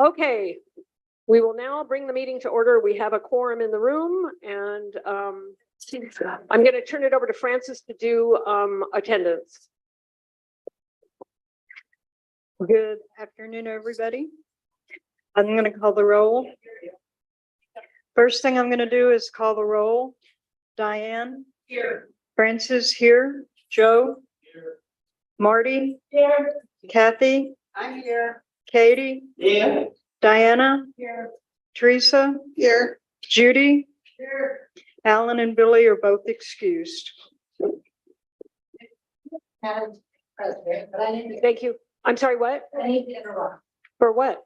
Okay, we will now bring the meeting to order. We have a quorum in the room, and I'm going to turn it over to Francis to do attendance. Good afternoon, everybody. I'm going to call the roll. First thing I'm going to do is call the roll. Diane? Here. Francis here. Joe? Here. Marty? Here. Kathy? I'm here. Katie? Yeah. Diana? Here. Teresa? Here. Judy? Here. Alan and Billy are both excused. Thank you. I'm sorry, what? I need to interrupt. For what?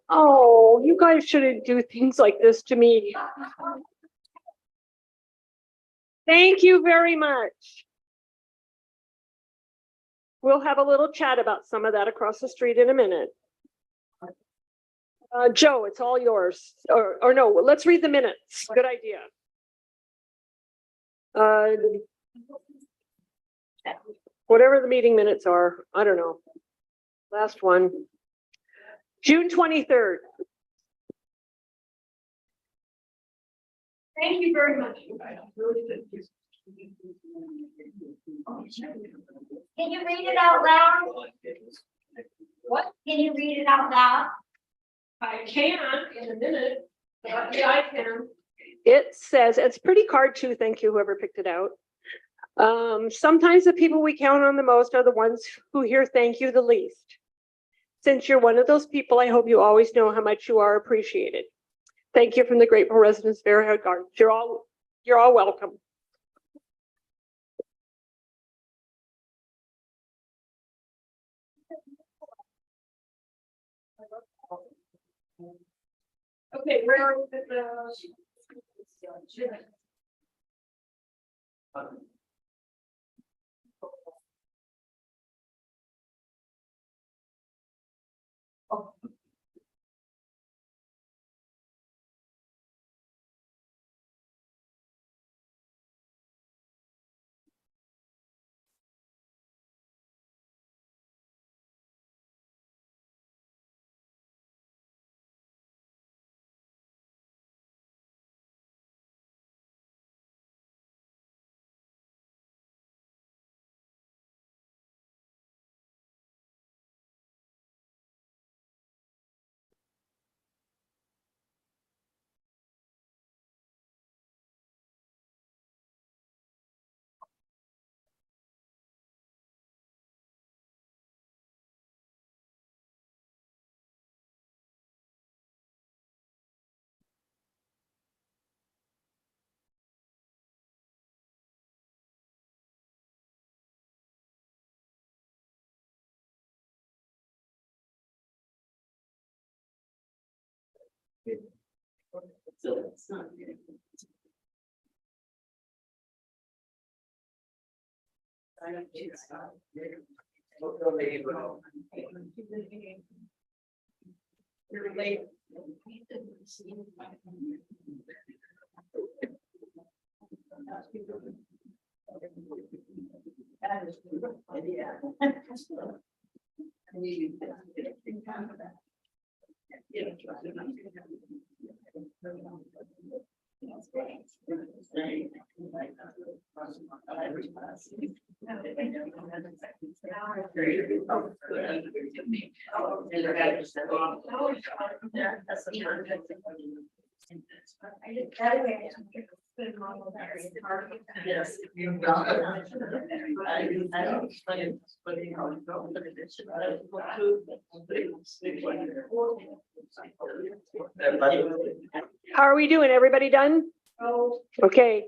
Oh, you guys shouldn't do things like this to me. Thank you very much. We'll have a little chat about some of that across the street in a minute. Joe, it's all yours. Or no, let's read the minutes. Good idea. Whatever the meeting minutes are, I don't know. Last one. June 23rd. Thank you very much. Can you read it out loud? What? Can you read it out loud? I can in a minute. Yeah, I can. It says, it's pretty card too. Thank you, whoever picked it out. Sometimes the people we count on the most are the ones who hear thank you the least. Since you're one of those people, I hope you always know how much you are appreciated. Thank you from the grateful residents of Fairhead Gardens. You're all welcome. Okay, where is it? So it's not good. I don't think it's not. You're late. Yes. How are we doing? Everybody done? Okay.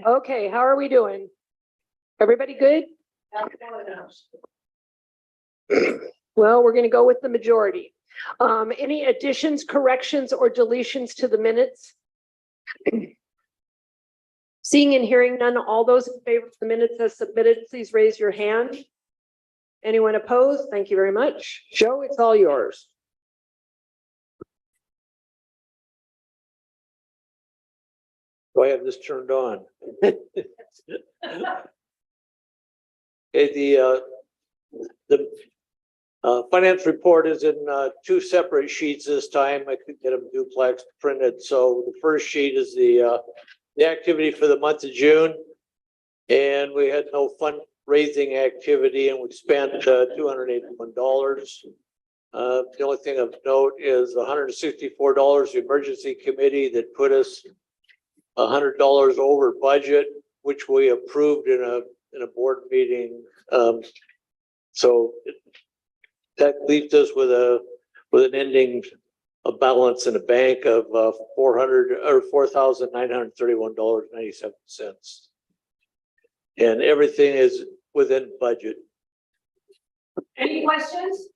Okay, how are we doing? Everybody good? Well, we're gonna go with the majority. Any additions, corrections, or deletions to the minutes? Seeing and hearing none, all those in favor of the minutes as submitted, please raise your hand. Anyone opposed? Thank you very much. Joe, it's all yours. Do I have this turned on? Okay, the finance report is in two separate sheets this time. I could get them duplex printed. So the first sheet is the activity for the month of June. And we had no fundraising activity and we spent $281. The only thing of note is $164 the emergency committee that put us $100 over budget, which we approved in a board meeting. So that leaves us with an ending balance in a bank of $4,931.97, and everything is within budget. Any questions?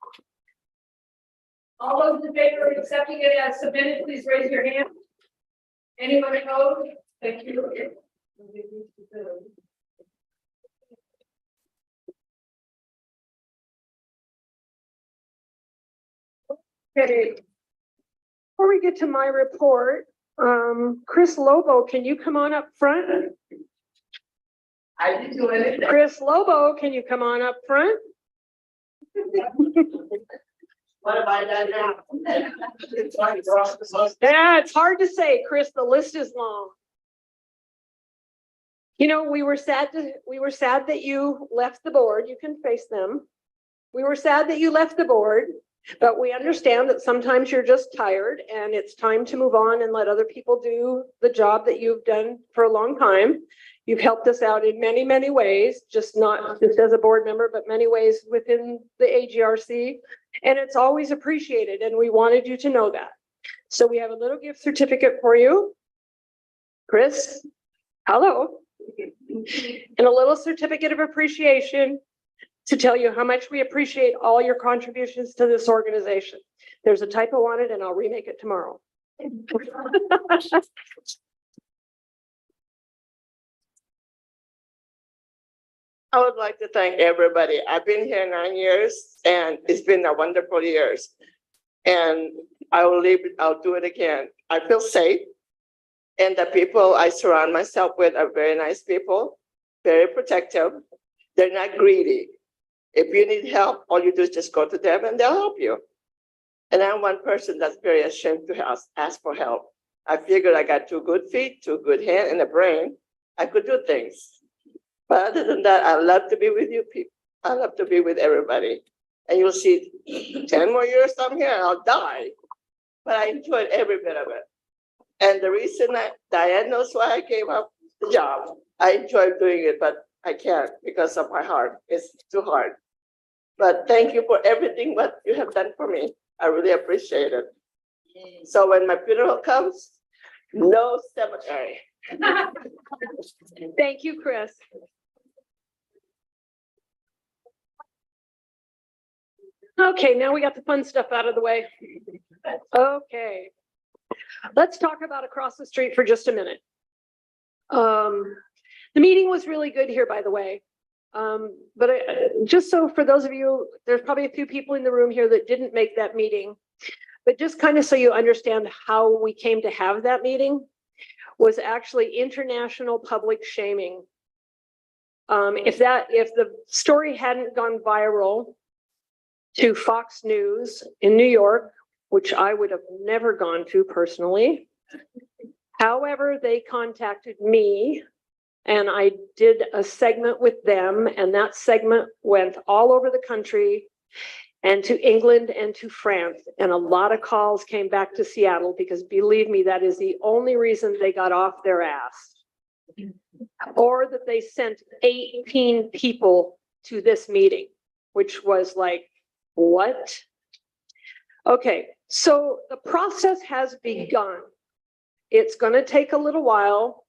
All those in favor of accepting it as submitted, please raise your hand. Anyone opposed? Thank you. Okay. Before we get to my report, Chris Lobo, can you come on up front? I did do it. Chris Lobo, can you come on up front? What have I done now? Yeah, it's hard to say, Chris, the list is long. You know, we were sad that you left the board. You can face them. We were sad that you left the board, but we understand that sometimes you're just tired and it's time to move on and let other people do the job that you've done for a long time. You've helped us out in many, many ways, not just as a board member, but many ways within the AGRC. And it's always appreciated. And we wanted you to know that. So we have a little gift certificate for you. Chris, hello. And a little certificate of appreciation to tell you how much we appreciate all your contributions to this organization. There's a typo on it and I'll remake it tomorrow. I would like to thank everybody. I've been here 9 years and it's been a wonderful years. And I'll do it again. I feel safe. And the people I surround myself with are very nice people, very protective. They're not greedy. If you need help, all you do is just go to them and they'll help you. And I'm one person that's very ashamed to ask for help. I figured I got 2 good feet, 2 good hands, and a brain. I could do things. But other than that, I love to be with you people. I love to be with everybody. And you'll see 10 more years I'm here and I'll die. But I enjoyed every bit of it. And the reason that Diane knows why I gave up the job, I enjoyed doing it, but I can't because of my heart. It's too hard. But thank you for everything what you have done for me. I really appreciate it. So when my funeral comes, no cemetery. Thank you, Chris. Okay, now we got the fun stuff out of the way. Okay. Let's talk about across the street for just a minute. The meeting was really good here, by the way. But just so for those of you, there's probably a few people in the room here that didn't make that meeting. But just kind of so you understand how we came to have that meeting was actually international public shaming. If the story hadn't gone viral to Fox News in New York, which I would have never gone to personally. However, they contacted me and I did a segment with them, and that segment went all over the country and to England and to France. And a lot of calls came back to Seattle because believe me, that is the only reason they got off their ass. Or that they sent 18 people to this meeting, which was like, what? Okay, so the process has begun. It's going to take a little while.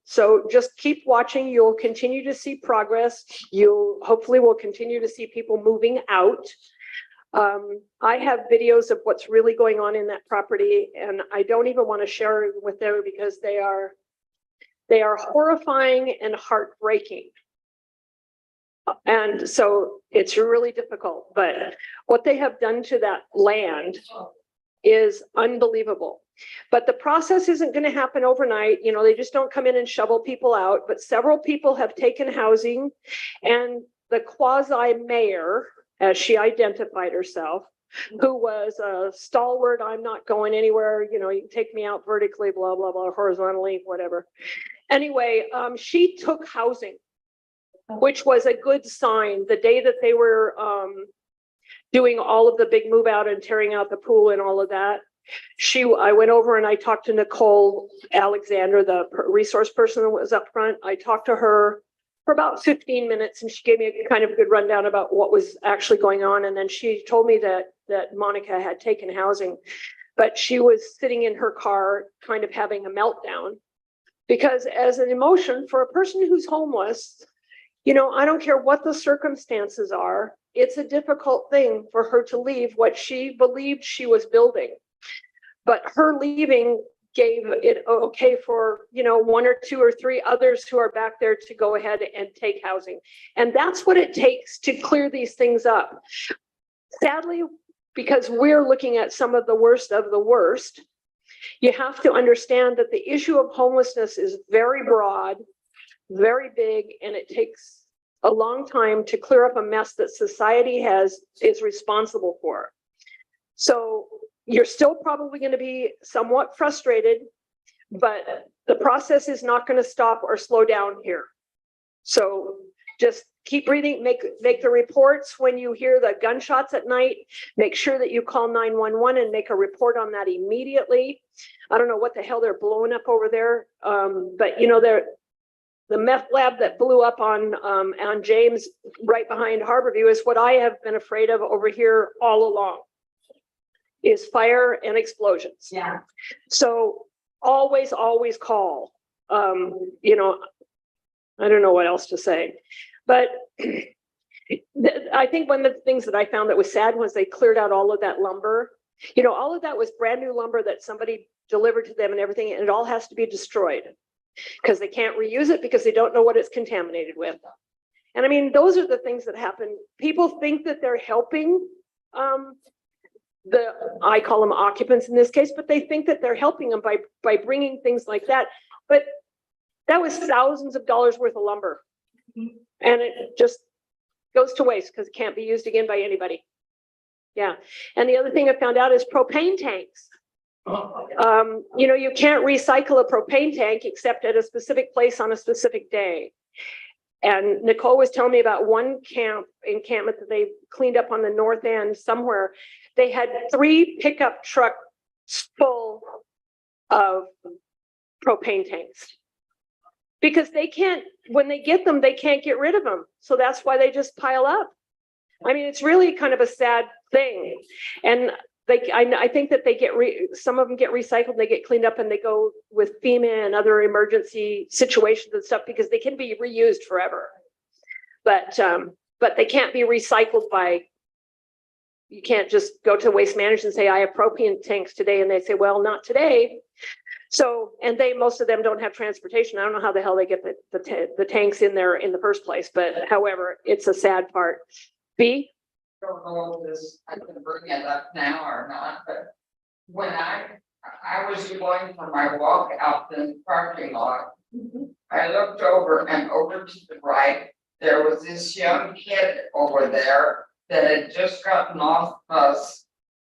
So just keep watching. You'll continue to see progress. You hopefully will continue to see people moving out. I have videos of what's really going on in that property, and I don't even want to share it with them because they are horrifying and heartbreaking. And so it's really difficult, but what they have done to that land is unbelievable. But the process isn't going to happen overnight. You know, they just don't come in and shovel people out, but several people have taken housing, and the quasi mayor, as she identified herself, who was a stalwart, I'm not going anywhere, you know, you can take me out vertically, blah, blah, blah, horizontally, whatever. Anyway, she took housing, which was a good sign. The day that they were doing all of the big move out and tearing out the pool and all of that, I went over and I talked to Nicole Alexander, the resource person that was up front. I talked to her for about 15 minutes and she gave me a kind of good rundown about what was actually going on. And then she told me that Monica had taken housing, but she was sitting in her car kind of having a meltdown because as an emotion for a person who's homeless, you know, I don't care what the circumstances are, it's a difficult thing for her to leave what she believed she was building. But her leaving gave it okay for, you know, 1 or 2 or 3 others who are back there to go ahead and take housing. And that's what it takes to clear these things up. Sadly, because we're looking at some of the worst, you have to understand that the issue of homelessness is very broad, very big, and it takes a long time to clear up a mess that society is responsible for. So you're still probably going to be somewhat frustrated, but the process is not going to stop or slow down here. So just keep reading, make the reports when you hear the gunshots at night. Make sure that you call 911 and make a report on that immediately. I don't know what the hell they're blowing up over there, but you know, the meth lab that blew up on James right behind Harborview is what I have been afraid of over here all along, is fire and explosions. Yeah. So always call. You know, I don't know what else to say, but I think one of the things that I found that was sad was they cleared out all of that lumber. You know, all of that was brand new lumber that somebody delivered to them and everything, and it all has to be destroyed because they can't reuse it because they don't know what it's contaminated with. And I mean, those are the things that happen. People think that they're helping I call them occupants in this case, but they think that they're helping them by bringing things like that. But that was thousands of dollars worth of lumber. And it just goes to waste because it can't be used again by anybody. Yeah. And the other thing I found out is propane tanks. You know, you can't recycle a propane tank except at a specific place on a specific day. And Nicole was telling me about one encampment that they cleaned up on the north end somewhere. They had 3 pickup trucks full of propane tanks because they can't, when they get them, they can't get rid of them. So that's why they just pile up. I mean, it's really kind of a sad thing. And I think that they some of them get recycled, they get cleaned up and they go with FEMA and other emergency situations and stuff because they can be reused forever. But they can't be recycled you can't just go to waste management and say, I have propane tanks today. And they say, well, not today. So, and most of them don't have transportation. I don't know how the hell they get the tanks in there in the first place, but however, it's a sad part. B? Don't know if I can bring it up now or not, but when I was going for my walk out in the parking lot, I looked over and over to the right, there was this young kid over there that had just gotten off the bus.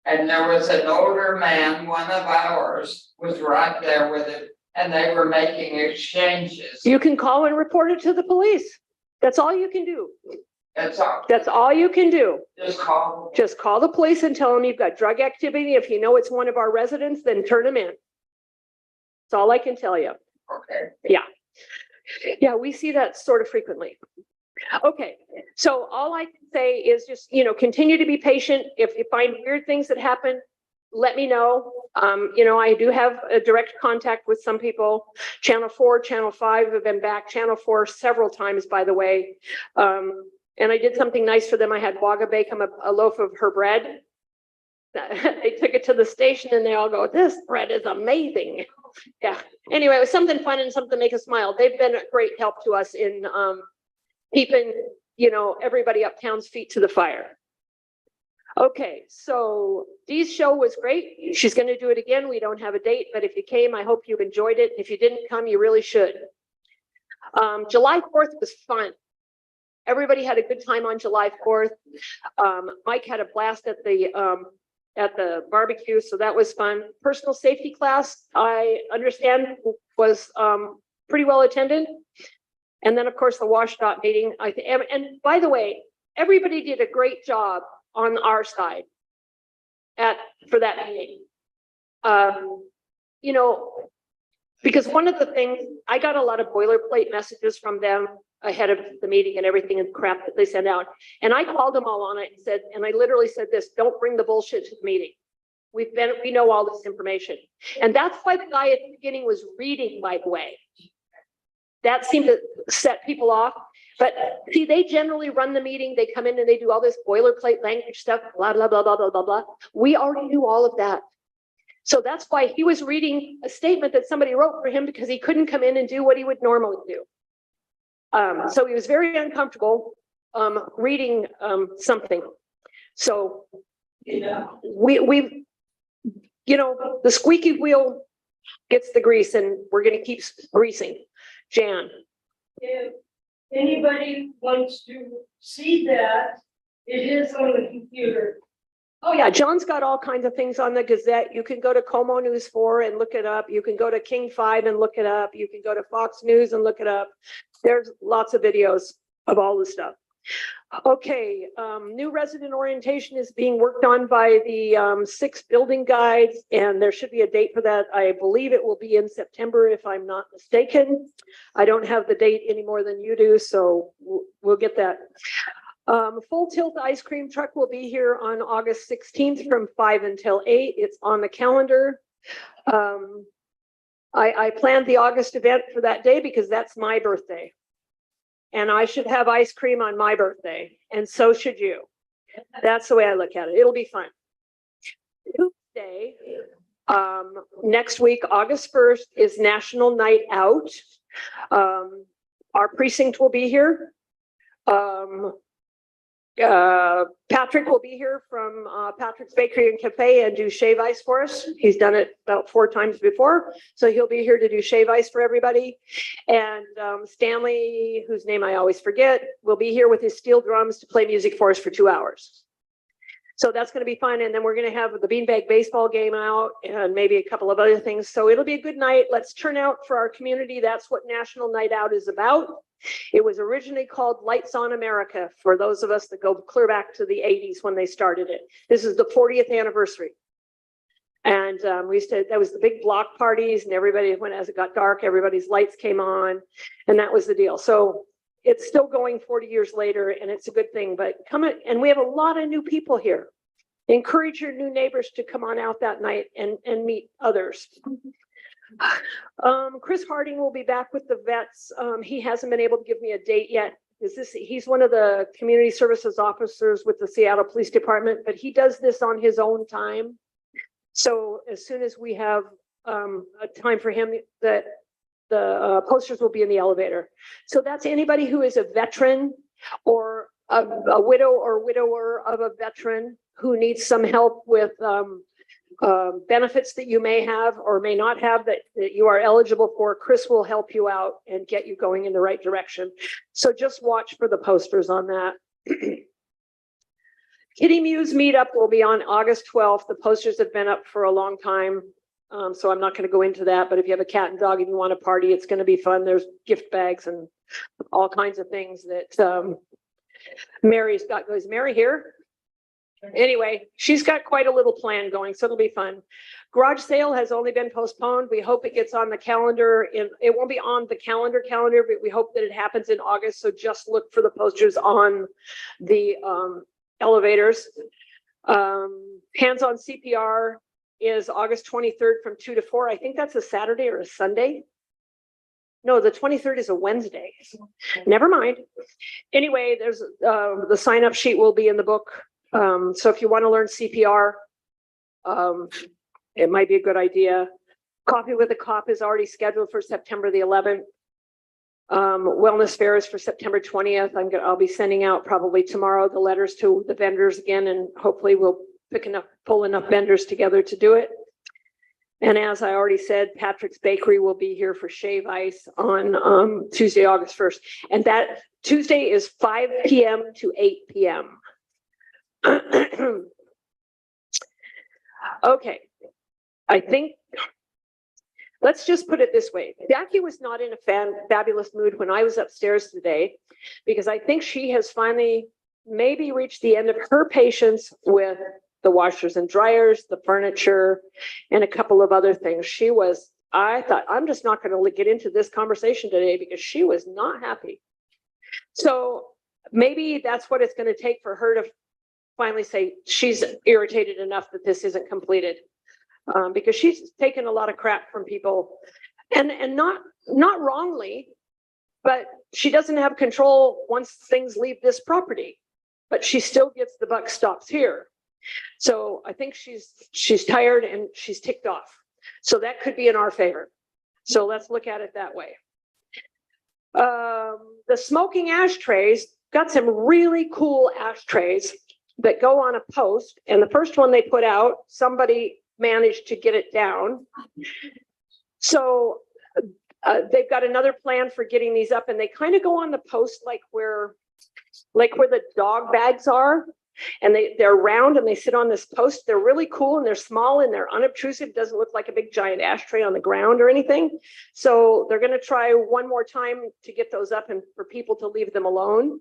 And there was an older man, one of ours, was right there with him, and they were making exchanges. You can call and report it to the police. That's all you can do. That's all, That's all you can do. just call. Just call the police and tell them you've got drug activity. If you know it's one of our residents, then turn them in. That's all I can tell you. Okay. Yeah, we see that sort of frequently. Okay, so all I can say is just, continue to be patient. If you find weird things that happen, let me know. I do have a direct contact with some people. Channel 4, Channel 5 have been back. Channel 4 several times, by the way. And I did something nice for them. I had Wagga bake them a loaf of her bread. They took it to the station and they all go, "This bread is amazing." Yeah. Anyway, it was something fun and something to make us smile. They've been a great help to us in keeping, everybody uptown's feet to the fire. Okay, so Dee's show was great. She's going to do it again. We don't have a date, but if you came, I hope you enjoyed it. If you didn't come, you really should. July 4th was fun. Everybody had a good time on July 4th. Mike had a blast at the barbecue, so that was fun. Personal safety class, I understand, was pretty well attended. And then, of course, the WashDOT meeting. And by the way, everybody did a great job on our side for that meeting. Because one of the things, I got a lot of boilerplate messages from them ahead of the meeting and everything and crap that they send out. And I called them all on it and said, and I literally said this: don't bring the bullshit to the meeting. We know all this information. And that's why the guy at the beginning was reading, by the way. That seemed to set people off. But see, they generally run the meeting. They come in and they do all this boilerplate language stuff, blah, blah, blah, blah, blah, blah, blah. We already knew all of that. So that's why he was reading a statement that somebody wrote for him, because he couldn't come in and do what he would normally do. So he was very uncomfortable reading something. So we the squeaky wheel gets the grease, and we're going to keep greasing. Jan. If anybody wants to see that, it is on the computer. Oh yeah, John's got all kinds of things on the Gazette. You can go to Como News 4 and look it up. You can go to King 5 and look it up. You can go to Fox News and look it up. There's lots of videos of all this stuff. Okay, new resident orientation is being worked on by the 6 building guides, and there should be a date for that. I believe it will be in September, if I'm not mistaken. I don't have the date any more than you do, so we'll get that. Full Tilt ice cream truck will be here on August 16th from 5 until 8. It's on the calendar. I planned the August event for that day because that's my birthday. And I should have ice cream on my birthday, and so should you. That's the way I look at it. It'll be fun. Tuesday, next week, August 1st, is National Night Out. Our precinct will be here. Patrick will be here from Patrick's Bakery and Cafe and do shave ice for us. He's done it about 4 times before, so he'll be here to do shave ice for everybody. And Stanley, whose name I always forget, will be here with his steel drums to play music for us for 2 hours. So that's going to be fun. And then we're going to have the beanbag baseball game out and maybe a couple of other things. So it'll be a good night. Let's turn out for our community. That's what National Night Out is about. It was originally called Lights on America, for those of us that go clear back to the 80s when they started it. This is the 40th anniversary. And we used to, that was the big block parties, and everybody, when as it got dark, everybody's lights came on, and that was the deal. So it's still going 40 years later, and it's a good thing. But come in, and we have a lot of new people here. Encourage your new neighbors to come on out that night and meet others. Chris Harding will be back with the vets. He hasn't been able to give me a date yet. He's one of the community services officers with the Seattle Police Department, but he does this on his own time. So as soon as we have a time for him, the posters will be in the elevator. So that's anybody who is a veteran or a widow or widower of a veteran who needs some help with benefits that you may have or may not have that you are eligible for. Chris will help you out and get you going in the right direction. So just watch for the posters on that. Kitty Muse meetup will be on August 12th. The posters have been up for a long time. So I'm not going to go into that, but if you have a cat and dog and you want to party, it's going to be fun. There's gift bags and all kinds of things that Mary's got. Is Mary here? Anyway, she's got quite a little plan going, so it'll be fun. Garage sale has only been postponed. We hope it gets on the calendar. It won't be on the calendar, but we hope that it happens in August. So just look for the posters on the elevators. Hands-on CPR is August 23rd from 2 to 4. I think that's a Saturday or a Sunday. No, the 23rd is a Wednesday. Never mind. Anyway, there's the sign-up sheet will be in the book. So if you want to learn CPR, it might be a good idea. Coffee with a Cop is already scheduled for September the 11th. Wellness fair is for September 20th. I'll be sending out probably tomorrow the letters to the vendors again, and hopefully we'll pull enough vendors together to do it. And as I already said, Patrick's Bakery will be here for Shave Ice on Tuesday, August 1st. And that Tuesday is 5 p.m. to 8 p.m. Okay, I think let's just put it this way. Jackie was not in a fabulous mood when I was upstairs today, because I think she has finally maybe reached the end of her patience with the washers and dryers, the furniture, and a couple of other things. I thought, I'm just not going to get into this conversation today because she was not happy. So maybe that's what it's going to take for her to finally say she's irritated enough that this isn't completed, because she's taken a lot of crap from people, and not wrongly, but she doesn't have control once things leave this property, but she still gets the buck stops here. So I think she's tired and she's ticked off. So that could be in our favor. So let's look at it that way. The smoking ashtrays, got some really cool ashtrays that go on a post, and the first one they put out, somebody managed to get it down. So they've got another plan for getting these up, and they kind of go on the post like where the dog bags are, and they're round and they sit on this post. They're really cool and they're small and they're unobtrusive. Doesn't look like a big giant ashtray on the ground or anything. So they're going to try one more time to get those up and for people to leave them alone.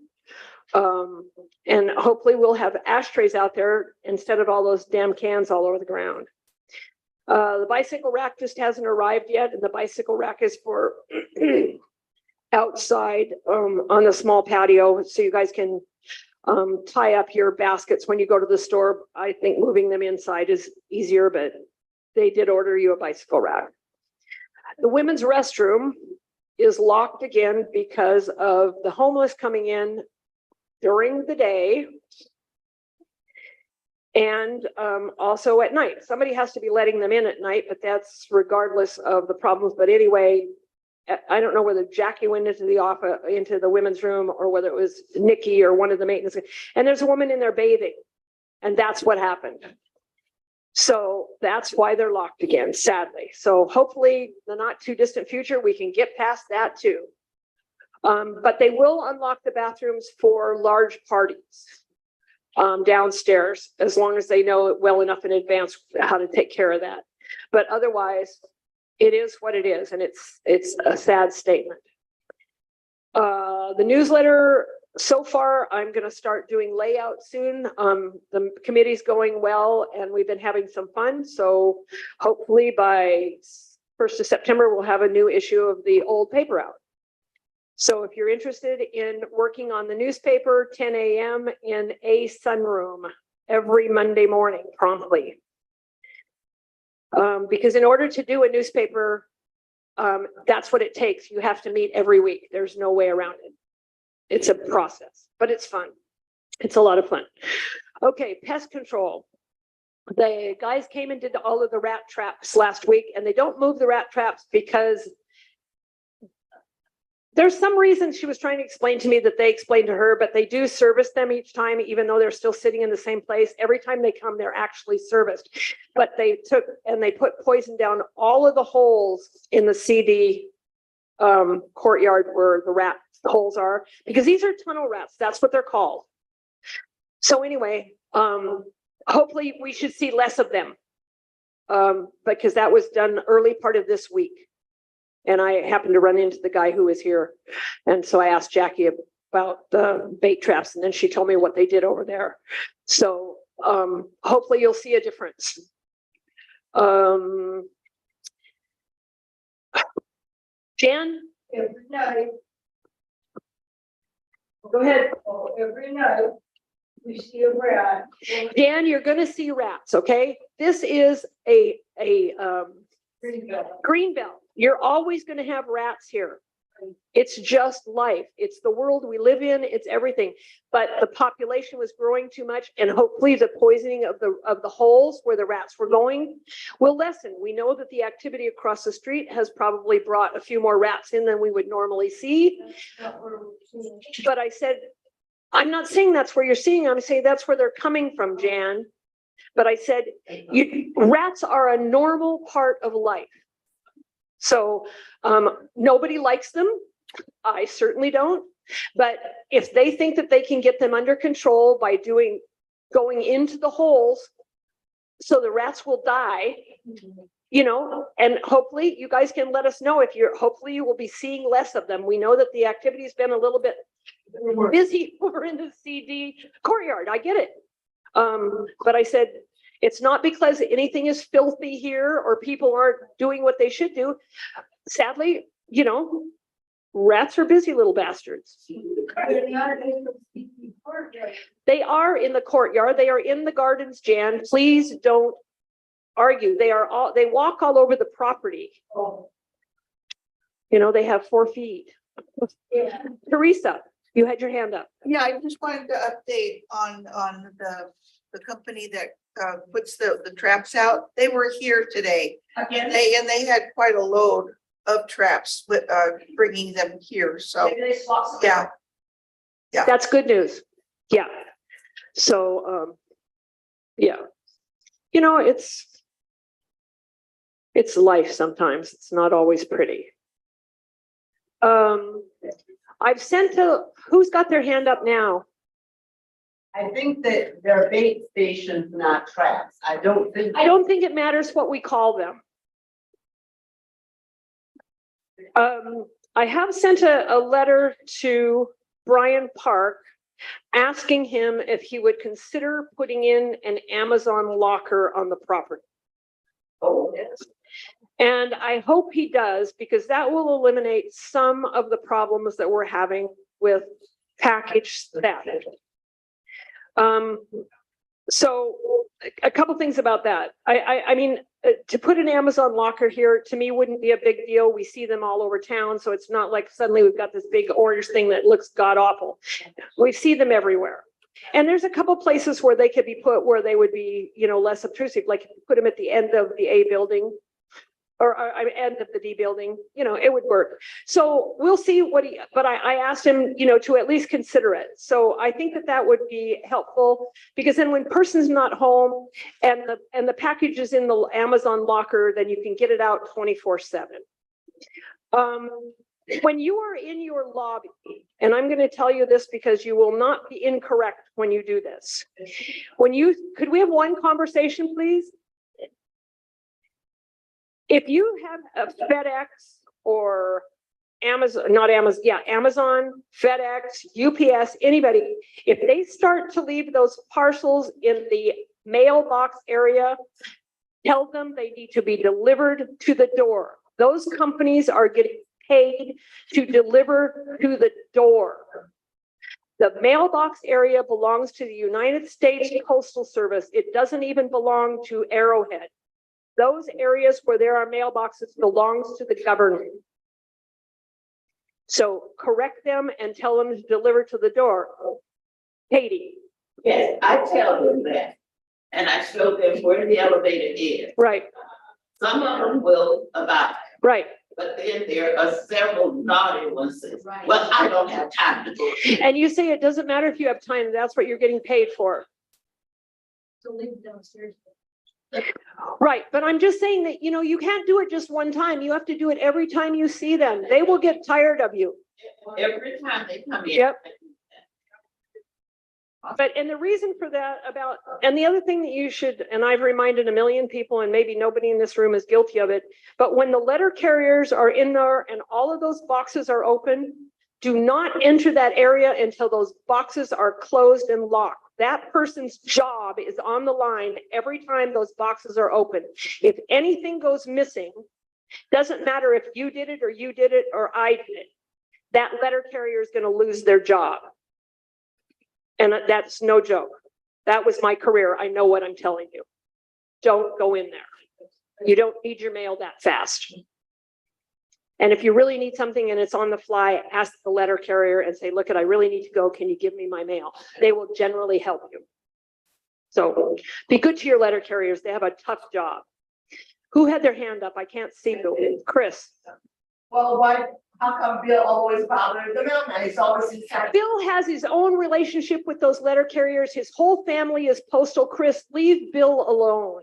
And hopefully we'll have ashtrays out there instead of all those damn cans all over the ground. The bicycle rack just hasn't arrived yet, and the bicycle rack is for outside on the small patio, so you guys can tie up your baskets when you go to the store. I think moving them inside is easier, but they did order you a bicycle rack. The women's restroom is locked again because of the homeless coming in during the day and also at night. Somebody has to be letting them in at night, but that's regardless of the problems. But anyway, I don't know whether Jackie went into the women's room or whether it was Nikki or one of the maintenance. And there's a woman in there bathing, and that's what happened. So that's why they're locked again, sadly. So hopefully the not too distant future, we can get past that too. But they will unlock the bathrooms for large parties downstairs, as long as they know it well enough in advance how to take care of that. But otherwise, it is what it is, and it's a sad statement. The newsletter, so far, I'm going to start doing layout soon. The committee's going well, and we've been having some fun. So hopefully by 1st of September, we'll have a new issue of the old paper out. So if you're interested in working on the newspaper, 10 a.m. in a sunroom every Monday morning promptly. Because in order to do a newspaper, that's what it takes. You have to meet every week. There's no way around it. It's a process, but it's fun. It's a lot of fun. Okay, pest control. The guys came and did all of the rat traps last week, and they don't move the rat traps because There's some reason she was trying to explain to me that they explained to her, but they do service them each time, even though they're still sitting in the same place. Every time they come, they're actually serviced. But they took and they put poison down all of the holes in the CD courtyard where the rat holes are, because these are tunnel rats. That's what they're called. So anyway, hopefully we should see less of them. Because that was done early part of this week. And I happened to run into the guy who was here. And so I asked Jackie about the bait traps, and then she told me what they did over there. So hopefully you'll see a difference. Jan? Every night, Go ahead. every night, we see a rat. Jan, you're gonna see rats, okay? This is a green belt. You're always gonna have rats here. It's just life. It's the world we live in. It's everything. But the population was growing too much, and hopefully the poisoning of the holes where the rats were going will lessen. We know that the activity across the street has probably brought a few more rats in than we would normally see. But I said, I'm not saying that's where you're seeing. I'm saying that's where they're coming from, Jan. But I said, rats are a normal part of life. So nobody likes them. I certainly don't. But if they think that they can get them under control by going into the holes so the rats will die, you know, and hopefully you guys can let us know hopefully you will be seeing less of them. We know that the activity has been a little bit busy over in the CD courtyard. I get it. But I said, it's not because anything is filthy here or people aren't doing what they should do. Sadly, you know, rats are busy little bastards. They are in the courtyard. They are in the gardens, Jan. Please don't argue. They walk all over the property. You know, they have 4 feet. Teresa, you had your hand up. Yeah, I just wanted to update on the company that puts the traps out. They were here today. Again? They had quite a load of traps with bringing them here. So yeah. That's good news. Yeah. So yeah. You know, it's life sometimes. It's not always pretty. I've sent who's got their hand up now? I think that they're bait stations, not traps. I don't think it matters what we call them. I have sent a letter to Brian Park asking him if he would consider putting in an Amazon locker on the property. Oh, yes. And I hope he does, because that will eliminate some of the problems that we're having with package theft. So a couple things about that. I mean, to put an Amazon locker here, to me, wouldn't be a big deal. We see them all over town. So it's not like suddenly we've got this big orange thing that looks god awful. We see them everywhere. And there's a couple places where they could be put where they would be, you know, less obtrusive, like put them at the end of the A building or end of the D building, you know, it would work. So we'll see but I asked him, you know, to at least consider it. So I think that would be helpful, because then when person's not home and the package is in the Amazon locker, then you can get it out 24/7. When you are in your lobby, and I'm going to tell you this because you will not be incorrect when you do this. Could we have one conversation, please? If you have a FedEx or Amazon, Amazon, FedEx, UPS, anybody, if they start to leave those parcels in the mailbox area, tell them they need to be delivered to the door. Those companies are getting paid to deliver to the door. The mailbox area belongs to the United States Postal Service. It doesn't even belong to Arrowhead. Those areas where there are mailboxes belongs to the government. So correct them and tell them to deliver to the door. Katie. Yes, I tell them that. And I show them where the elevator is. Right. Some of them will abide. Right. but then there are several naughty ones. Well, I don't have time to go. And you say it doesn't matter if you have time, that's what you're getting paid for. To leave downstairs. Right, but I'm just saying that, you know, you can't do it just one time. You have to do it every time you see them. They will get tired of you. Every time they come in. Yep. But, and the reason for that about, and the other thing that you should, and I've reminded a million people, and maybe nobody in this room is guilty of it, but when the letter carriers are in there and all of those boxes are open, do not enter that area until those boxes are closed and locked. That person's job is on the line every time those boxes are open. If anything goes missing, doesn't matter if you did it or I did it, that letter carrier is going to lose their job. And that's no joke. That was my career. I know what I'm telling you. Don't go in there. You don't need your mail that fast. And if you really need something and it's on the fly, ask the letter carrier and say, look, I really need to go. Can you give me my mail? They will generally help you. So be good to your letter carriers. They have a tough job. Who had their hand up? I can't see you. Chris. Well, how come Bill always bothers the mailman? He's always inside. Bill has his own relationship with those letter carriers. His whole family is postal. Chris, leave Bill alone.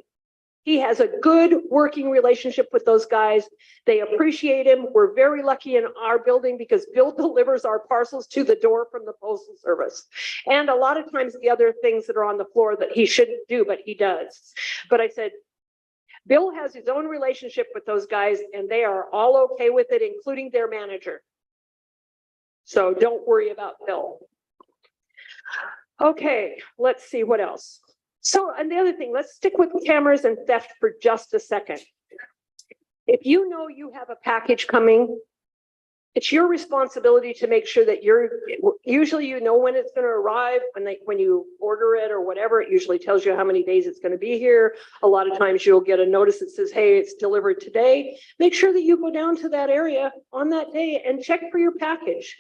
He has a good working relationship with those guys. They appreciate him. We're very lucky in our building because Bill delivers our parcels to the door from the postal service. And a lot of times the other things that are on the floor that he shouldn't do, but he does. But I said, Bill has his own relationship with those guys and they are all okay with it, including their manager. So don't worry about Bill. Okay, let's see what else. So, and the other thing, let's stick with cameras and theft for just a second. If you know you have a package coming, it's your responsibility to make sure that usually you know when it's going to arrive, when you order it or whatever, it usually tells you how many days it's going to be here. A lot of times you'll get a notice that says, hey, it's delivered today. Make sure that you go down to that area on that day and check for your package.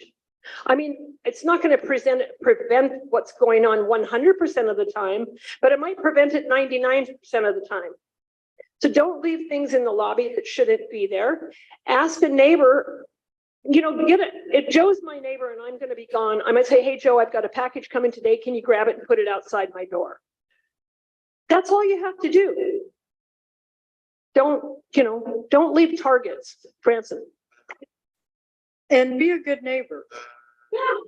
I mean, it's not going to prevent what's going on 100% of the time, but it might prevent it 99% of the time. So don't leave things in the lobby that shouldn't be there. Ask a neighbor, you know, get it. If Joe's my neighbor and I'm going to be gone, I might say, hey, Joe, I've got a package coming today. Can you grab it and put it outside my door? That's all you have to do. Don't leave targets, Francis. And be a good neighbor.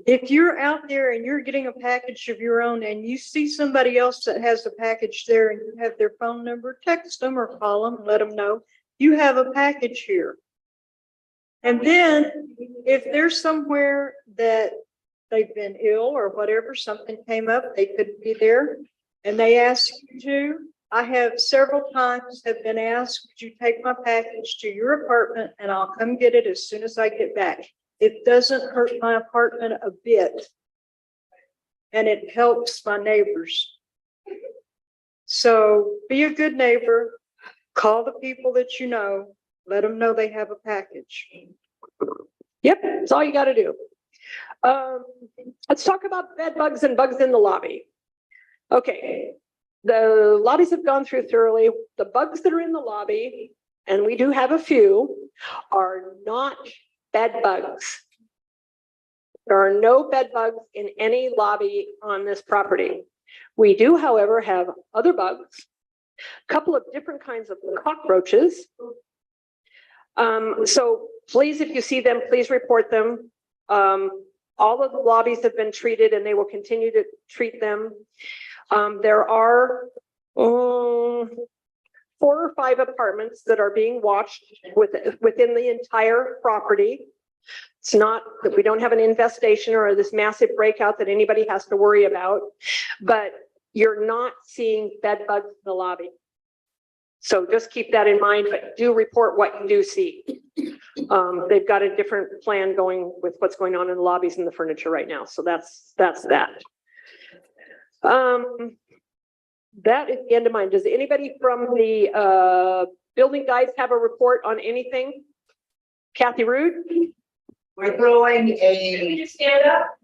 If you're out there and you're getting a package of your own and you see somebody else that has a package there and you have their phone number, text them or call them, let them know you have a package here. And then if there's somewhere that they've been ill or whatever, something came up, they couldn't be there and they ask you to, I have several times have been asked, would you take my package to your apartment and I'll come get it as soon as I get back. It doesn't hurt my apartment a bit. And it helps my neighbors. So be a good neighbor, call the people that you know, let them know they have a package. Yep, that's all you got to do. Let's talk about bed bugs and bugs in the lobby. Okay, the lobbies have gone through thoroughly. The bugs that are in the lobby, and we do have a few, are not bed bugs. There are no bed bugs in any lobby on this property. We do, however, have other bugs, a couple of different kinds of cockroaches. So please, if you see them, please report them. All of the lobbies have been treated and they will continue to treat them. There are 4 or 5 apartments that are being watched within the entire property. It's not that we don't have an infestation or this massive breakout that anybody has to worry about, but you're not seeing bed bugs in the lobby. So just keep that in mind, but do report what you do see. They've got a different plan going with what's going on in the lobbies and the furniture right now. So that's that. That is the end of mine. Does anybody from the building guys have a report on anything? Kathy Rude? We're throwing Can you just stand up?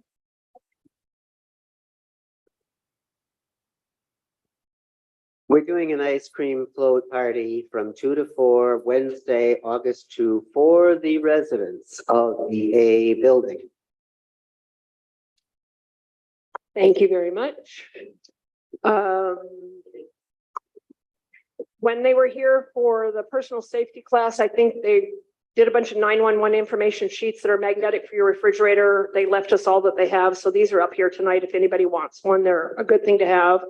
We're doing an ice cream float party from 2 to 4, Wednesday, August 2, for the residents of the A building. Thank you very much. When they were here for the personal safety class, I think they did a bunch of 911 information sheets that are magnetic for your refrigerator. They left us all that they have. So these are up here tonight. If anybody wants one, they're a good thing to have.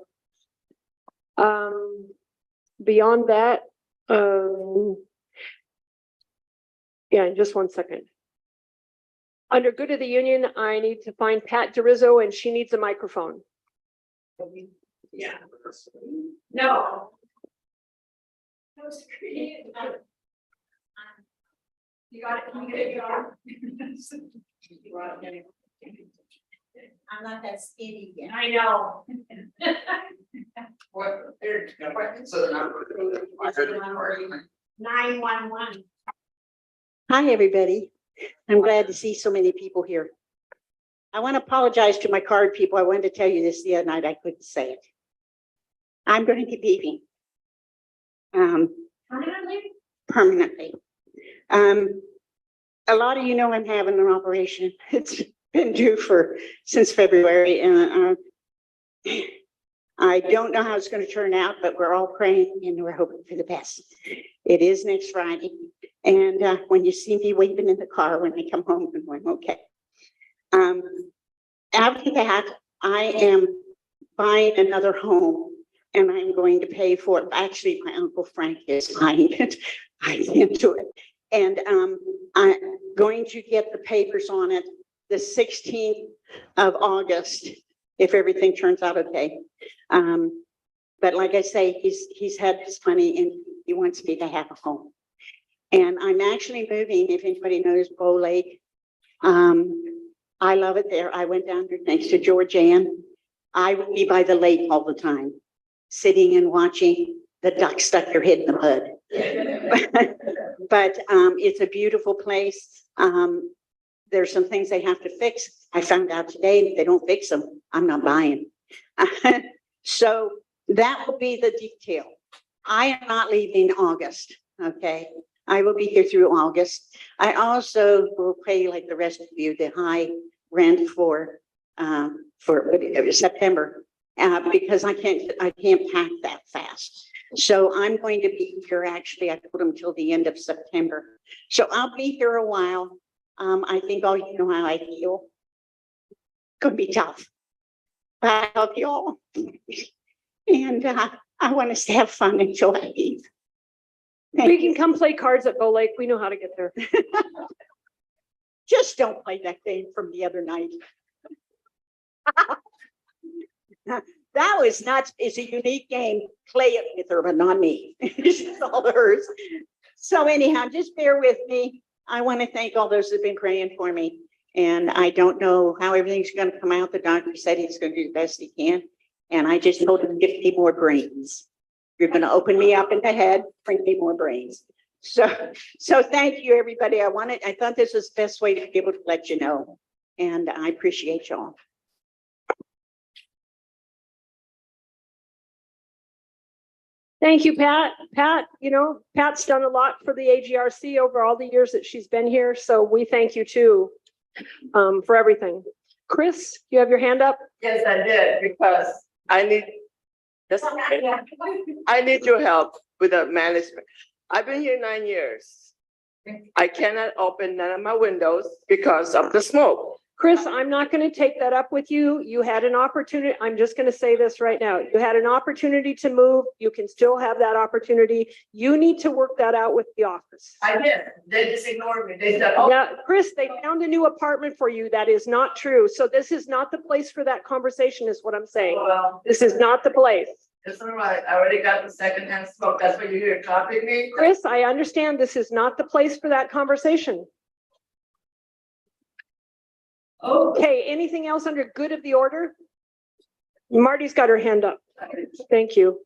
Beyond that, yeah, just one second. Under good of the union, I need to find Pat DeRizzo and she needs a microphone. Yeah. No. You got it. Can you get it on? I'm not that skinny yet. I know. What, so the number. 911. Hi, everybody. I'm glad to see so many people here. I want to apologize to my card people. I wanted to tell you this the other night. I couldn't say it. I'm going to be leaving. Permanently. A lot of you know I'm having an operation. It's been due since February, and I don't know how it's going to turn out, but we're all praying and we're hoping for the best. It is next Friday, and when you see me waving in the car when I come home, I'm going, okay. After that, I am buying another home, and I'm going to pay for it. Actually, my Uncle Frank is buying it. I can't do it. And I'm going to get the papers on it the 16th of August, if everything turns out okay. But like I say, he's had this money and he wants me to have a home. And I'm actually moving, if anybody knows Bow Lake. I love it there. I went down there thanks to Georgianne. I will be by the lake all the time, sitting and watching the ducks stuck their head in the mud. But it's a beautiful place. There's some things they have to fix. I found out today, if they don't fix them, I'm not buying. So that will be the detail. I am not leaving in August, okay? I will be here through August. I also will pay, like the rest of you, the high rent for September, because I can't pack that fast. So I'm going to be here, actually, I put them till the end of September. So I'll be here a while. I think all you know how I feel. Could be tough. But I love you all. And I want us to have fun until I leave. We can come play cards at Bow Lake. We know how to get there. Just don't play that game from the other night. That was not, it's a unique game. Play it with her, but not me. It's all hers. So anyhow, just bear with me. I want to thank all those that have been praying for me. And I don't know how everything's going to come out. The doctor said he's going to do the best he can. And I just told him, give me more brains. You're going to open me up in the head, bring me more brains. So thank you, everybody. I thought this was the best way to be able to let you know. And I appreciate y'all. Thank you, Pat. Pat, Pat's done a lot for the AGRC over all the years that she's been here. So we thank you too, for everything. Chris, you have your hand up? Yes, I did, because I need your help with the management. I've been here 9 years. I cannot open none of my windows because of the smoke. Chris, I'm not going to take that up with you. You had an opportunity. I'm just going to say this right now. You had an opportunity to move. You can still have that opportunity. You need to work that out with the office. I did. They just ignored me. They said, oh. Yeah, Chris, they found a new apartment for you. That is not true. So this is not the place for that conversation is what I'm saying. Well, This is not the place. it's all right. I already got the secondhand smoke. That's what you hear copying me. Chris, I understand this is not the place for that conversation. Okay, anything else under good of the order? Marty's got her hand up. Thank you.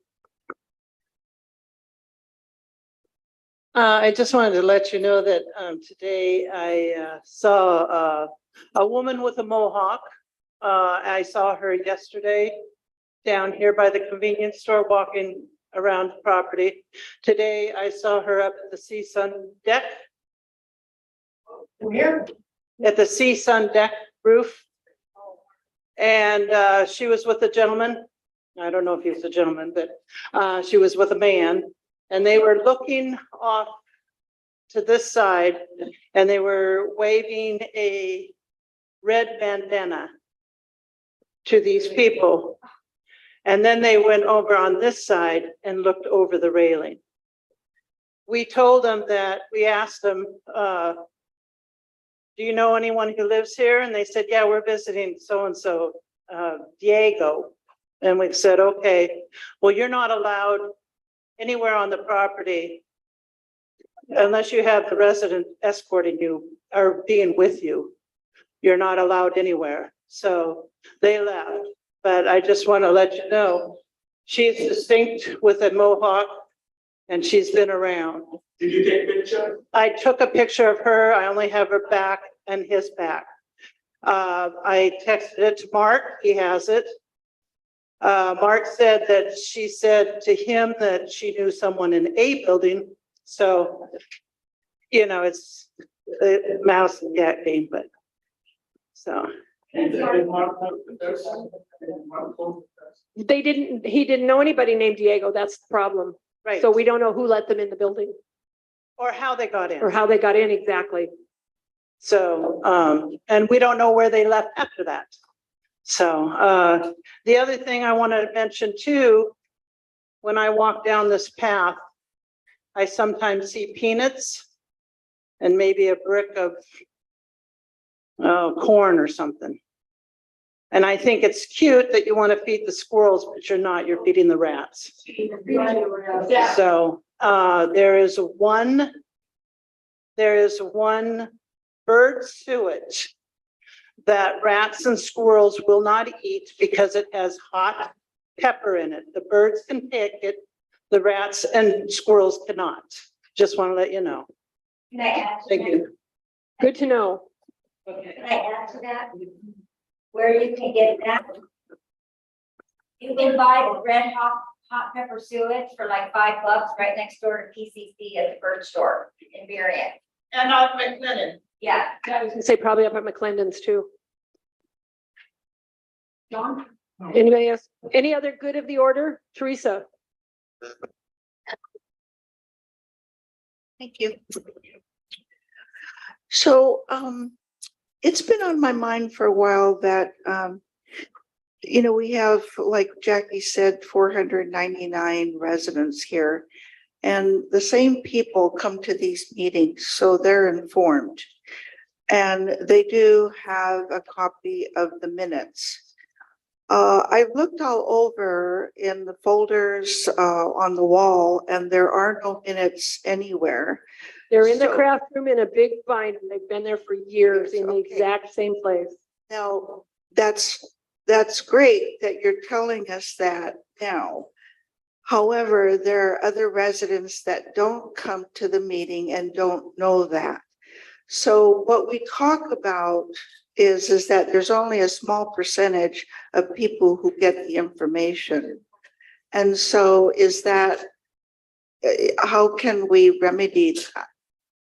I just wanted to let you know that today I saw a woman with a mohawk. I saw her yesterday down here by the convenience store walking around the property. Today, I saw her up at the Sea Sun deck. Where? At the Sea Sun deck roof. And she was with a gentleman. I don't know if he was a gentleman, but she was with a man. And they were looking off to this side and they were waving a red bandana to these people. And then they went over on this side and looked over the railing. We told them that, we asked them, do you know anyone who lives here? And they said, yeah, we're visiting so-and-so, Diego. And we said, okay, well, you're not allowed anywhere on the property unless you have the resident escorting you or being with you. You're not allowed anywhere. So they left. But I just want to let you know, she's distinct with a mohawk and she's been around. Did you take a picture? I took a picture of her. I only have her back and his back. I texted it to Mark. He has it. Mark said that she said to him that she knew someone in a building. So, you know, it's a mouse and cat game, but so. They didn't, he didn't know anybody named Diego. That's the problem. Right. So we don't know who let them in the building Or how they got in. or how they got in exactly. So, and we don't know where they left after that. So, the other thing I want to mention too, when I walk down this path, I sometimes see peanuts and maybe a brick of corn or something. And I think it's cute that you want to feed the squirrels, but you're not, you're feeding the rats. So, there is one bird sewage that rats and squirrels will not eat because it has hot pepper in it. The birds can pick it, the rats and squirrels cannot. Just want to let you know. Can I add to Thank that? you. Good to know. Can I add to that? Where you can get that? You can buy the red hot pepper sewage for like $5 right next door to PCC at the bird store in Berrien. And on McLennan. Yeah. I was gonna say probably up at McClendon's too. John? Anybody else? Any other good of the order? Teresa? Thank you. So, it's been on my mind for a while that, we have, like Jackie said, 499 residents here. And the same people come to these meetings, so they're informed. And they do have a copy of the minutes. I've looked all over in the folders on the wall, and there are no minutes anywhere. They're in the So- craft room in a big binder. They've been there for years in the Okay. exact same place. Now, that's great that you're telling us that now. However, there are other residents that don't come to the meeting and don't know that. So what we talk about is that there's only a small percentage of people who get the information. And so is that, how can we remedy that?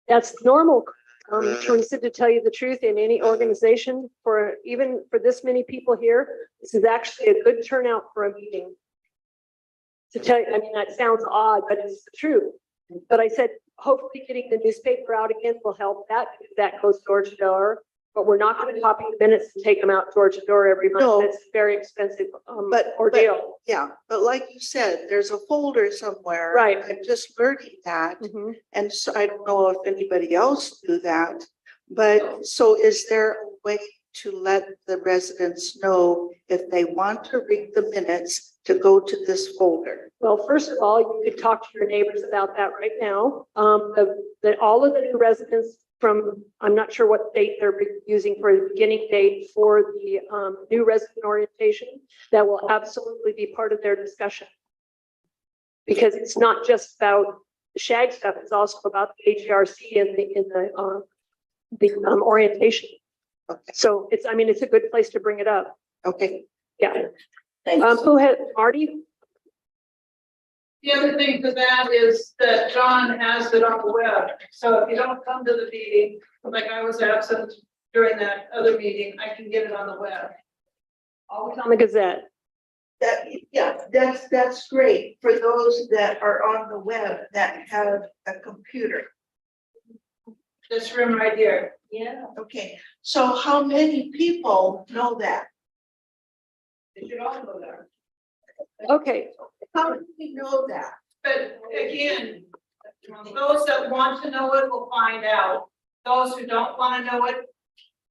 That's normal, Teresa, to tell you the truth, in any organization, for even for this many people here, this is actually a good turnout for a meeting. To tell you, I mean, that sounds odd, but it's the truth. But I said, hopefully getting the newspaper out again will help that, because that goes door to door. But we're not going to copy the minutes and take them out door to door every month. No. It's a very expensive But- ordeal. Yeah, but like you said, there's a folder somewhere. Right. I'm just learning that. Mhm. And so I don't know if anybody else do that, but so is there a way to let the residents know if they want to read the minutes to go to this folder? Well, first of all, you could talk to your neighbors about that right now. All of the new residents from, I'm not sure what date they're using for the beginning date for the new resident orientation, that will absolutely be part of their discussion. Because it's not just about the shag stuff, it's also about the AGRC and the orientation. Okay. So it's a good place to bring it up. Okay. Yeah. Thanks. Who had, Marty? The other thing to that is that John has it on the web, so if you don't come to the meeting, like I was absent during that other meeting, I can get it on the web. Always on the Gazette. That, yeah, that's great for those that are on the web that have a computer. This room right here. Yeah. Okay, so how many people know that? They should all go there. Okay, How do we know that? But again, those that want to know it will find out. Those who don't want to know it,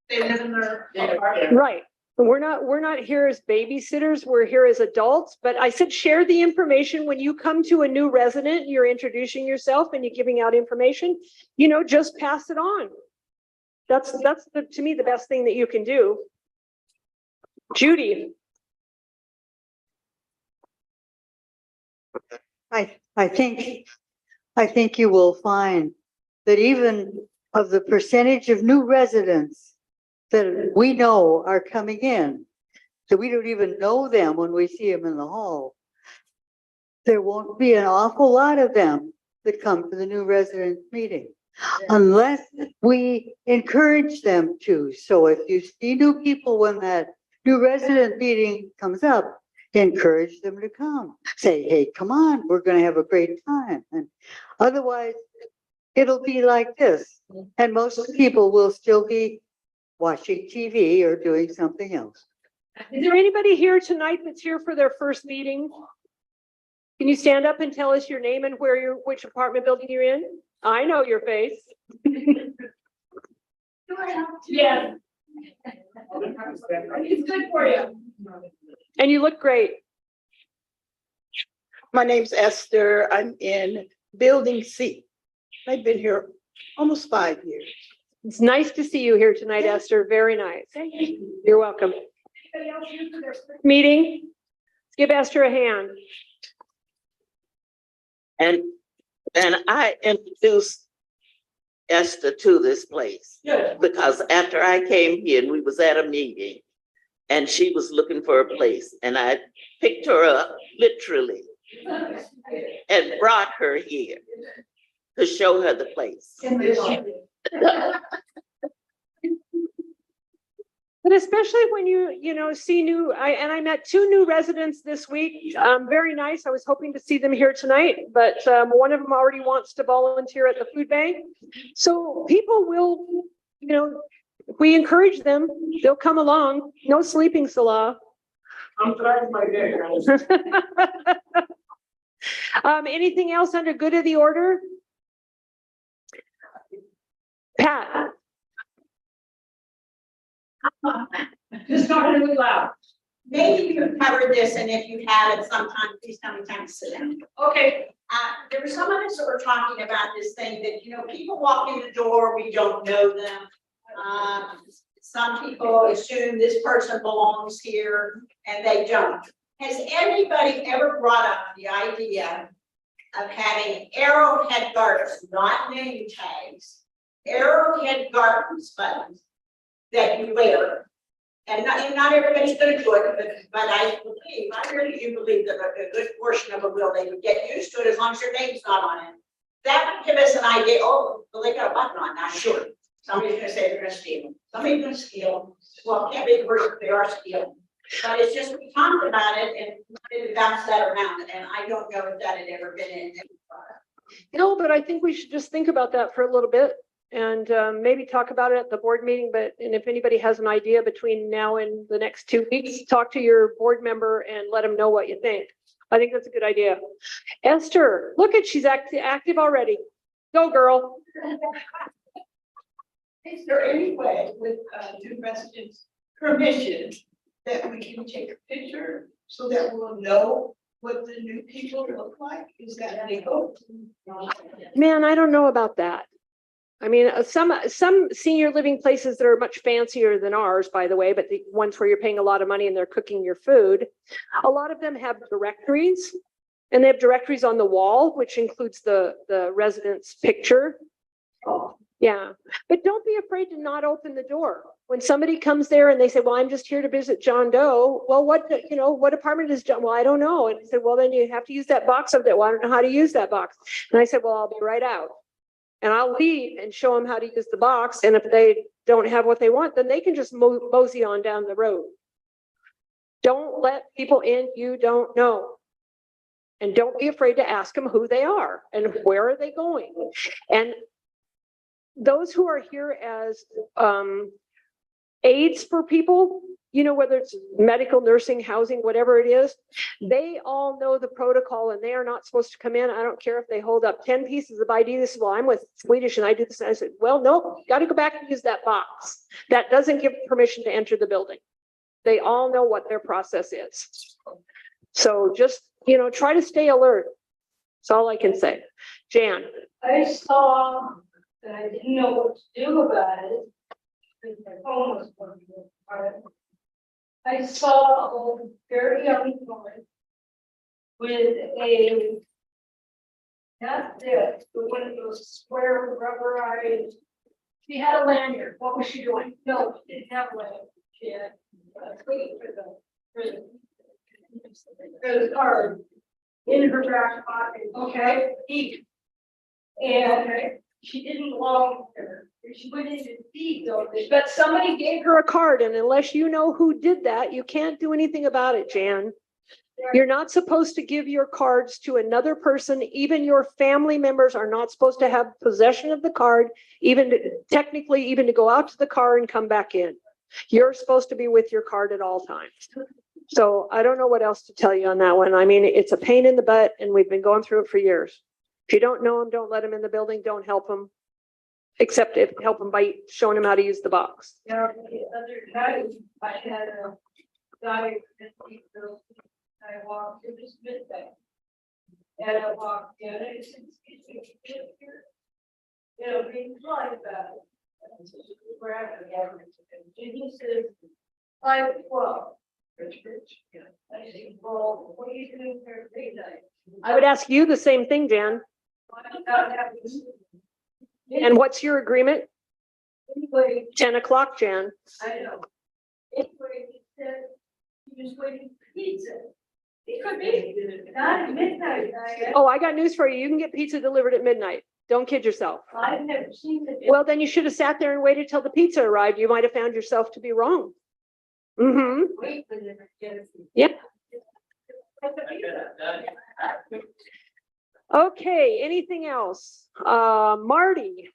they live in their apartment. right. We're not here as babysitters, we're here as adults, but I said share the information when you come to a new resident, you're introducing yourself and you're giving out information, you know, just pass it on. That's to me, the best thing that you can do. Judy. I think you will find that even of the percentage of new residents that we know are coming in, so we don't even know them when we see them in the hall, there won't be an awful lot of them that come to the new resident meeting unless we encourage them to. So if you see new people when that new resident meeting comes up, encourage them to come. Say, hey, come on, we're going to have a great time. And otherwise, it'll be like this. And most people will still be watching TV or doing something else. Is there anybody here tonight that's here for their first meeting? Can you stand up and tell us your name and which apartment building you're in? I know your face. Yeah. It's good for you. And you look great. My name's Esther. I'm in Building C. I've been here almost 5 years. It's nice to see you here tonight, Esther. Very nice. Thank you. You're welcome. Meeting. Let's give Esther a hand. And I introduced Esther to this place because after I came here and we was at a meeting and she was looking for a place and I picked her up literally and brought her here to show her the place. But especially when you know, see I met 2 new residents this week. Very nice. I was hoping to see them here tonight, but one of them already wants to volunteer at the food bank. So people will, you know, if we encourage them, they'll come along. No sleeping, Salah. I'm trying my day. Anything else under good of the order? Pat. Just talk really loud. Maybe you've covered this, and if you haven't, sometime, please tell me time to sit down. Okay. There were some of us that were talking about this thing that, you know, people walk in the door, we don't know them. Some people assume this person belongs here and they don't. Has anybody ever brought up the idea of having arrowhead gardens, not name tags, arrowhead gardens buttons that you wear? And not everybody's gonna do it, but I really do believe that a good portion of them will. They would get used to it as long as your name's not on it. That would give us an idea, oh, well, they got a button on, I'm sure. Somebody's gonna say they're gonna steal them. Somebody's gonna steal them. Well, it can't be the worst if they are stealing. But it's just, we talked about it and it bounced that around, and I don't know if that had ever been in. No, but I think we should just think about that for a little bit and maybe talk about it at the board meeting. And if anybody has an idea between now and the next 2 weeks, talk to your board member and let them know what you think. I think that's a good idea. Esther, look at, she's active already. Go, girl. Is there any way with new residents' permission that we can take a picture so that we'll know what the new people look like? Is that legal? Man, I don't know about that. I mean, some senior living places that are much fancier than ours, by the way, but the ones where you're paying a lot of money and they're cooking your food, a lot of them have directories, and they have directories on the wall, which includes the resident's picture. Yeah, but don't be afraid to not open the door. When somebody comes there and they say, well, I'm just here to visit John Doe, well, what apartment is John? Well, I don't know. And I said, well, then you have to use that box up there. Well, I don't know how to use that box. And I said, well, I'll be right out. And I'll leave and show them how to use the box. And if they don't have what they want, then they can just mosey on down the road. Don't let people in you don't know. And don't be afraid to ask them who they are and where are they going. And those who are here as aids for people, whether it's medical, nursing, housing, whatever it is, they all know the protocol and they are not supposed to come in. I don't care if they hold up 10 pieces of ID. This is, well, I'm with Swedish and I do this. And I said, well, no, you got to go back and use that box. That doesn't give permission to enter the building. They all know what their process is. So just, try to stay alert. That's all I can say. Jan. I saw that I didn't know what to do about it. Because my phone was working. I saw a very young woman with not this, but one of those square rubberized. She had a lanyard. What was she doing? No, she didn't have a lanyard. She had a plate for the card in her back pocket. Okay. Eat. And she didn't belong there. She went in to eat though. But somebody gave her a card, and unless you know who did that, you can't do anything about it, Jan. You're not supposed to give your cards to another person. Even your family members are not supposed to have possession of the card, even to go out to the car and come back in. You're supposed to be with your card at all times. So I don't know what else to tell you on that one. I mean, it's a pain in the butt, and we've been going through it for years. If you don't know them, don't let them in the building. Don't help them. Except if help them by showing them how to use the box. The other night, I had a guy, I walked, it was midday. And I walked in, and I said, excuse me, being polite about it. And he says, 5:12. I said, well, what are you doing for midnight? I would ask you the same thing, Jan. And what's your agreement? Anyway, 10 o'clock, Jan. I know. Anyway, he said he was waiting for pizza. It could be, not at midnight. Oh, I got news for you. You can get pizza delivered at midnight. Don't kid yourself. I've never seen it. Well, then you should have sat there and waited till the pizza arrived. You might have found yourself to be wrong. Mm-hmm. Wait for them to get it. Yep. Okay, anything else? Marty.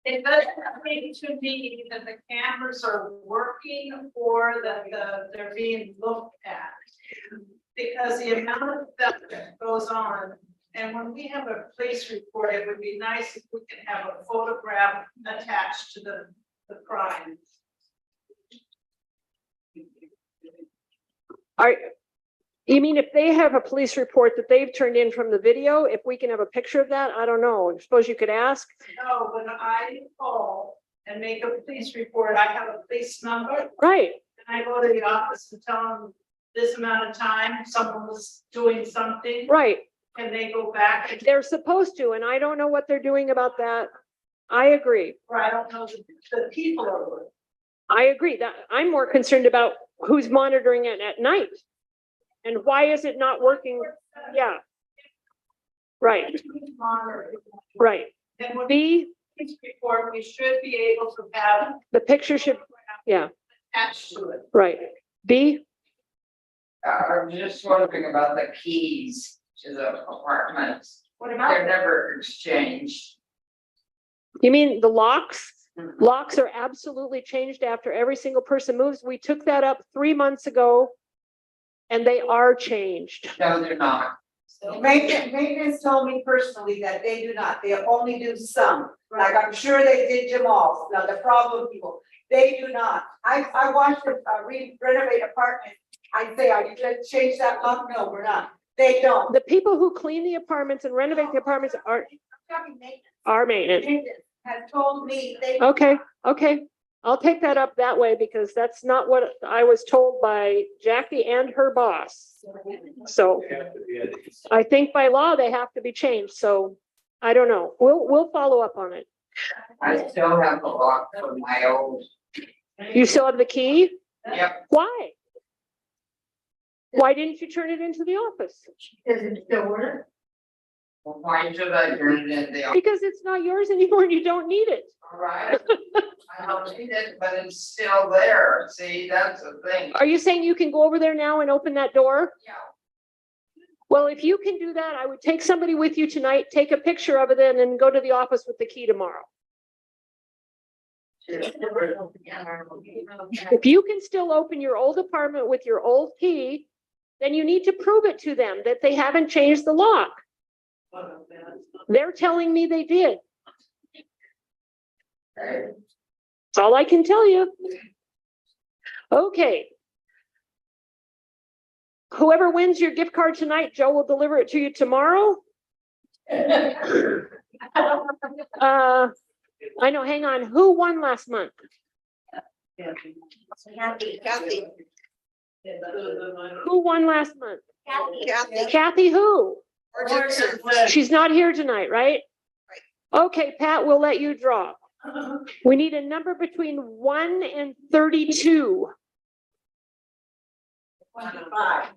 It doesn't seem to me that the cameras are working or that they're being looked at. Because the amount of stuff that goes on, and when we have a police report, it would be nice if we could have a photograph attached to the crime. You mean if they have a police report that they've turned in from the video, if we can have a picture of that? I don't know. I suppose you could ask. No, when I call and make a police report, I have a police number. Right. And I go to the office and tell them this amount of time, someone was doing something. Right. And they go back and, They're supposed to, and I don't know what they're doing about that. I agree. or I don't know the people are. I agree that I'm more concerned about who's monitoring it at night. And why is it not working? Yeah. Right. Right. And when B, police report, we should be able to have the picture should, yeah, attached to it. right. B, I'm just wondering about the keys to the apartments. What They're about? never exchanged. you mean the locks? Locks are absolutely changed after every single person moves. We took that up 3 months ago. And they are changed. No, they're not. Maintenance told me personally that they do not, they only do some, like I'm sure they did Jamal's, now the problem people, they do not. I watched them renovate apartment, I say, are you gonna change that lock? No, we're not, they don't. The people who clean the apartments and renovate the apartments are maintenance. Maintenance has told me they. Okay, okay. I'll take that up that way because that's not what I was told by Jackie and her boss. So I think by law, they have to be changed. So I don't know. We'll follow up on it. I still have the lock for my old, You still have the key? yep, Why? Why didn't you turn it into the office? Does it still work? why should I turn it in the? Because it's not yours anymore and you don't need it. All right, I don't need it, but it's still there, see, that's the thing. Are you saying you can go over there now and open that door? Yeah. Well, if you can do that, I would take somebody with you tonight, take a picture of it, and then go to the office with the key tomorrow. If you can still open your old apartment with your old key, then you need to prove it to them that they haven't changed the lock. They're telling me they did. Okay. That's all I can tell you. Okay. Whoever wins your gift card tonight, Joe will deliver it to you tomorrow. I know, hang on. Who won last month? Kathy. Who won last month? Kathy. Kathy who? Orchardson. She's not here tonight, right? Okay, Pat, we'll let you draw. We need a number between 1 and 32. 25.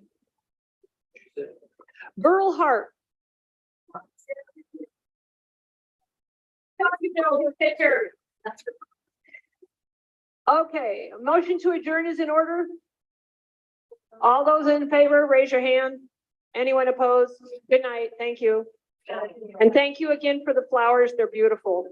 Burl Hart. Okay, a motion to adjourn is in order. All those in favor, raise your hand. Anyone opposed? Good night. Thank you. And thank you again for the flowers. They're beautiful.